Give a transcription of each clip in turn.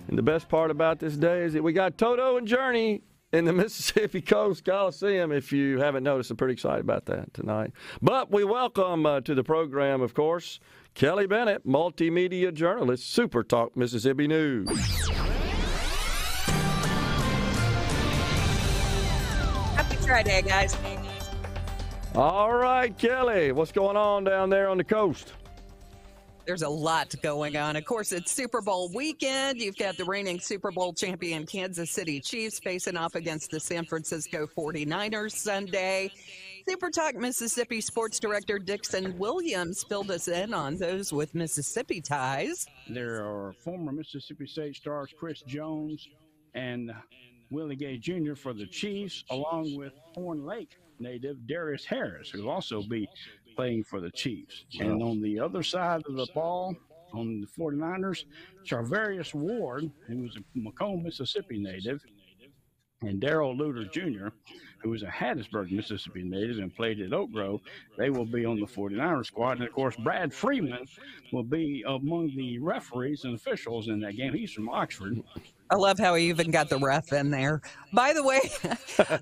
And the best part about this day is that we got Toto and Journey in the Mississippi Coast Coliseum. If you haven't noticed, I'm pretty excited about that tonight. But we welcome to the program, of course, Kelly Bennett, Multimedia Journalist, SuperTalk Mississippi News. Happy Friday, guys. All right, Kelly, what's going on down there on the coast? There's a lot going on. Of course, it's Super Bowl weekend. You've got the reigning Super Bowl champion Kansas City Chiefs facing off against the San Francisco 49ers Sunday. SuperTalk Mississippi Sports Director Dixon Williams filled us in on those with Mississippi ties. There are former Mississippi State stars Chris Jones and Willie Gay Jr. for the Chiefs, along with Horn Lake native Darius Harris, who will also be playing for the Chiefs. And on the other side of the ball, on the 49ers, Charvarius Ward, who was a Macomb, Mississippi native, and Darrell Luter Jr., who is a Hattiesburg, Mississippi native and played at Oak Grove. They will be on the 49ers squad. And, of course, Brad Freeman will be among the referees and officials in that game. He's from Oxford. I love how he even got the ref in there. By the way,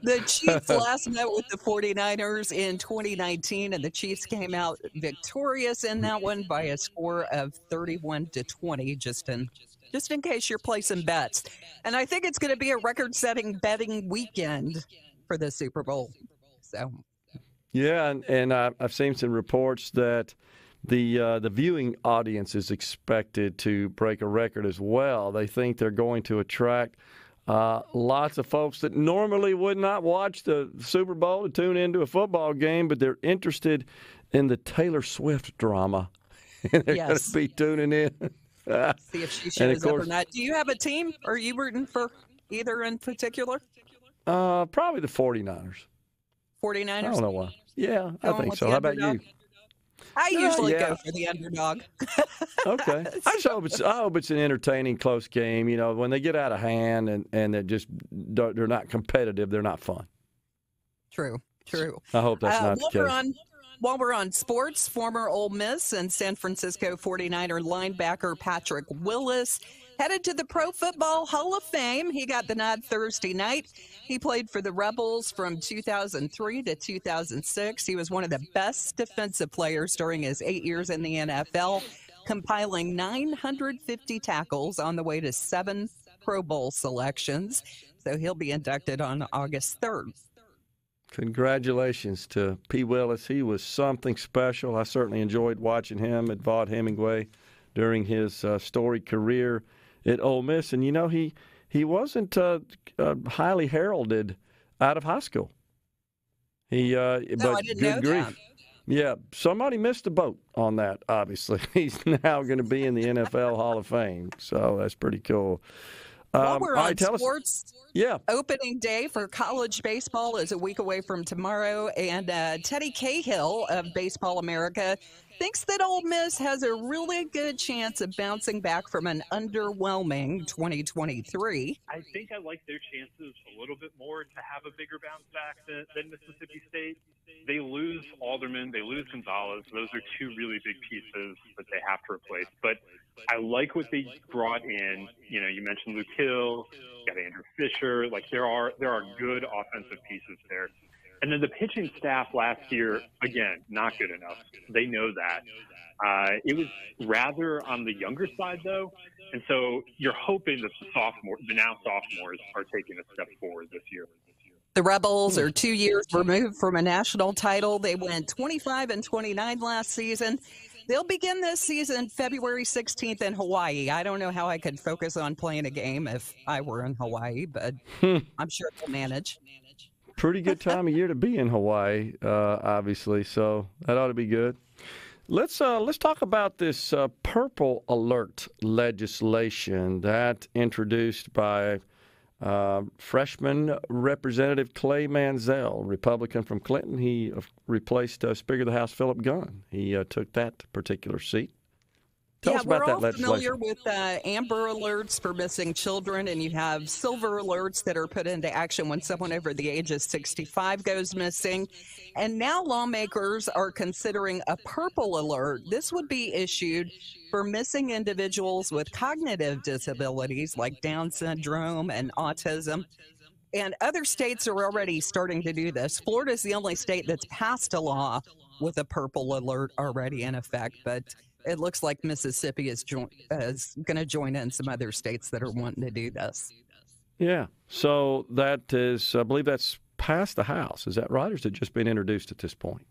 the Chiefs last met with the 49ers in 2019, and the Chiefs came out victorious in that one by a score of 31-20, just in case you're placing bets. And I think it's going to be a record-setting betting weekend for the Super Bowl. So, yeah, and I've seen some reports that the viewing audience is expected to break a record as well. They think they're going to attract lots of folks that normally would not watch the Super Bowl to tune into a football game, but they're interested in the Taylor Swift drama. And they're going to be tuning in. See if she shows up or not. Do you have a team? Are you rooting for either in particular? Probably the 49ers. 49ers? I don't know why. Yeah, I think so. How about you? I usually go for the underdog. Okay. I hope it's an entertaining, close game. You know, when they get out of hand and they're not competitive, they're not fun. True. I hope that's not the case. While we're on sports, former Ole Miss and San Francisco 49er linebacker Patrick Willis headed to the Pro Football Hall of Fame. He got the nod Thursday night. He played for the Rebels from 2003 to 2006. He was one of the best defensive players during his 8 years in the NFL, compiling 950 tackles on the way to 7 Pro Bowl selections. So he'll be inducted on August 3rd. Congratulations to P. Willis. He was something special. I certainly enjoyed watching him at Vaught Hemingway during his storied career at Ole Miss. And, you know, he wasn't highly heralded out of high school. I didn't know that. Yeah, somebody missed the boat on that, obviously. He's now going to be in the NFL Hall of Fame, so that's pretty cool. While we're on sports, yeah. Opening day for college baseball is a week away from tomorrow, and Teddy Cahill of Baseball America thinks that Ole Miss has a really good chance of bouncing back from an underwhelming 2023. I think I like their chances a little bit more to have a bigger bounce back than Mississippi State. They lose Alderman, they lose Gonzalez. Those are two really big pieces that they have to replace. But I like what they brought in. You know, you mentioned Luke Hill, you got Andrew Fisher. Like there are good offensive pieces there. And then the pitching staff last year, again, not good enough. They know that. It was rather on the younger side, though. And so you're hoping that the now sophomores are taking a step forward this year. The Rebels are 2 years removed from a national title. They went 25-29 last season. They'll begin this season February 16th in Hawaii. I don't know how I could focus on playing a game if I were in Hawaii, but I'm sure they'll manage. Pretty good time of year to be in Hawaii, obviously, so that ought to be good. Let's talk about this Purple Alert legislation that introduced by freshman Representative Clay Manziel, Republican from Clinton. He replaced Speaker of the House Philip Gunn. He took that particular seat. Tell us about that we're all familiar legislation. with amber alerts for missing children, and you have silver alerts that are put into action when someone over the age of 65 goes missing. And now lawmakers are considering a purple alert. This would be issued for missing individuals with cognitive disabilities like Down syndrome and autism. And other states are already starting to do this. Florida is the only state that's passed a law with a purple alert already in effect, but it looks like Mississippi is going to join in some other states that are wanting to do this. Yeah. So that is, I believe that's passed the House. Is that right, or has it just been introduced at this point?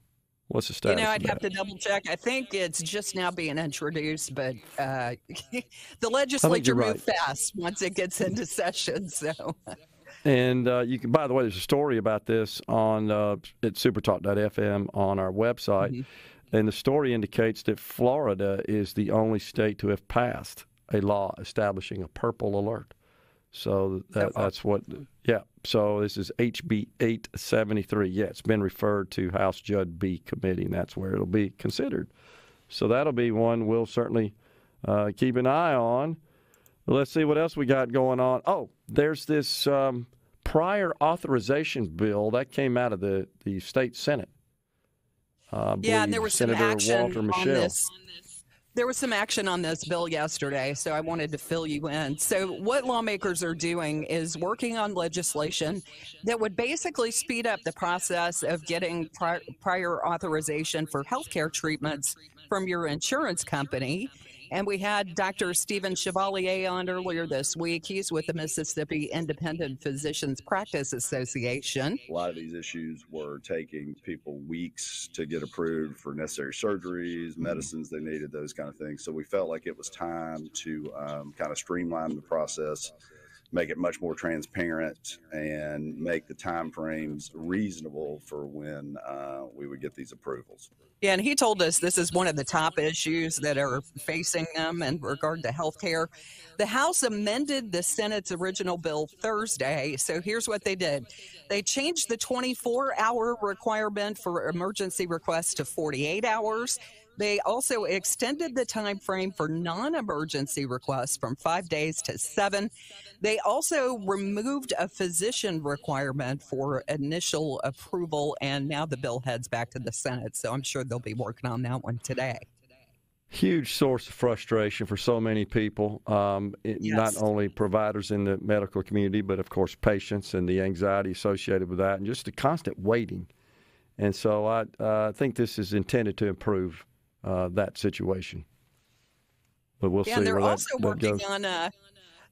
What's the status? I'd have to double check. I think it's just now being introduced, but the legislature moves fast once it gets into session. So. And you can, by the way, there's a story about this on at SuperTalk.fm on our website. Mm-hmm. And the story indicates that Florida is the only state to have passed a law establishing a purple alert. So that's what, yeah. So this is HB 873. Yeah, it's been referred to House Judd B Committee, and that's where it'll be considered. So that'll be one we'll certainly keep an eye on. Let's see what else we got going on. Oh, there's this prior authorization bill that came out of the state Senate. And there was some action Walter on Michel. this. There was some action on this bill yesterday, so I wanted to fill you in. So what lawmakers are doing is working on legislation that would basically speed up the process of getting prior authorization for healthcare treatments from your insurance company. And we had Dr. Stephen Chevalier on earlier this week. He's with the Mississippi Independent Physicians Practice Association. A lot of these issues were taking people weeks to get approved for necessary surgeries, medicines they needed, those kind of things. So we felt like it was time to kind of streamline the process, make it much more transparent, and make the time frames reasonable for when we would get these approvals. Yeah, and he told us this is one of the top issues that are facing them in regard to health care. The House amended the Senate's original bill Thursday. So here's what they did. They changed the 24-hour requirement for emergency requests to 48 hours. They also extended the time frame for non-emergency requests from 5 days to 7. They also removed a physician requirement for initial approval, and now the bill heads back to the Senate. So I'm sure they'll be working on that one today. Huge source of frustration for so many people, not only providers in the medical community, but, of course, patients and the anxiety associated with that and just the constant waiting. And so I think this is intended to improve that situation. But we'll see they're where also that working goes. on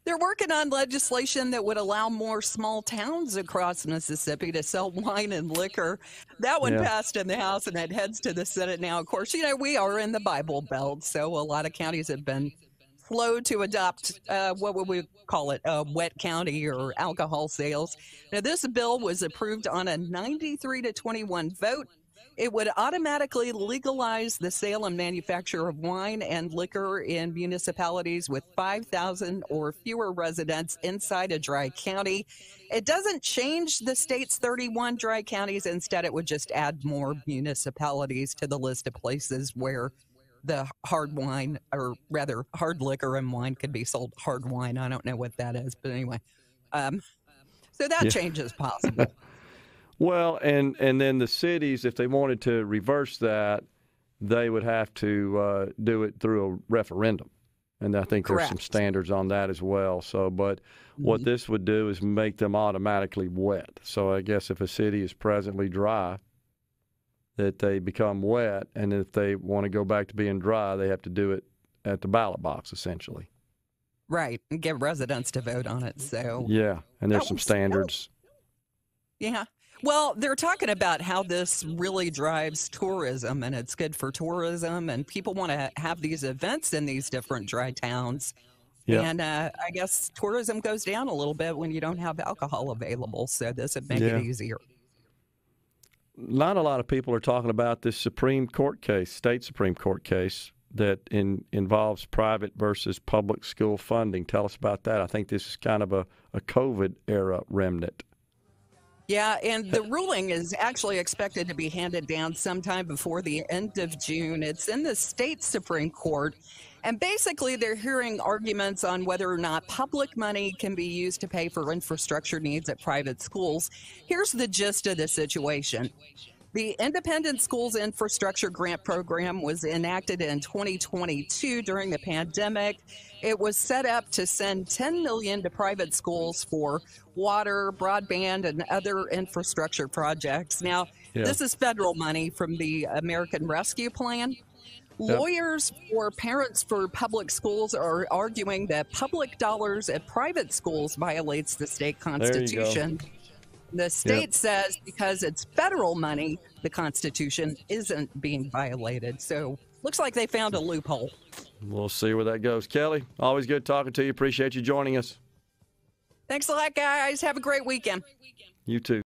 they're working on legislation that would allow more small towns across Mississippi to sell wine and liquor. That one passed in the House, and it heads to the Senate now. Of course, we are in the Bible Belt, so a lot of counties have been slow to adopt, what would we call it, a wet county or alcohol sales. Now, this bill was approved on a 93-21 vote. It would automatically legalize the sale and manufacture of wine and liquor in municipalities with 5,000 or fewer residents inside a dry county. It doesn't change the state's 31 dry counties. Instead, it would just add more municipalities to the list of places where the hard wine, or rather hard liquor and wine, could be sold. Hard wine, I don't know what that is, but anyway. So that change is possible. Well, and then the cities, if they wanted to reverse that, they would have to do it through a referendum. And I think there's some standards on that as well. So, but what this would do is make them automatically wet. So I guess if a city is presently dry, that they become wet. And if they want to go back to being dry, they have to do it at the ballot box, essentially. Right, and get residents to vote on it. So yeah, and there's some standards. Yeah. Well, they're talking about how this really drives tourism, and it's good for tourism, and people want to have these events in these different dry towns. Yep. And I guess tourism goes down a little bit when you don't have alcohol available, so this would make it easier. Not a lot of people are talking about this Supreme Court case, state Supreme Court case, that involves private versus public school funding. Tell us about that. I think this is kind of a COVID-era remnant. Yeah, and the ruling is actually expected to be handed down sometime before the end of June. It's in the state Supreme Court. And basically, they're hearing arguments on whether or not public money can be used to pay for infrastructure needs at private schools. Here's the gist of the situation. The Independent Schools Infrastructure Grant Program was enacted in 2022 during the pandemic. It was set up to send $10 million to private schools for water, broadband, and other infrastructure projects. Now, this is federal money from the American Rescue Plan. Lawyers for parents for public schools are arguing that public dollars at private schools violates the state constitution. The state says because it's federal money, the Constitution isn't being violated. So looks like they found a loophole. We'll see where that goes. Kelly, always good talking to you. Appreciate you joining us. Thanks a lot, guys. Have a great weekend. You too.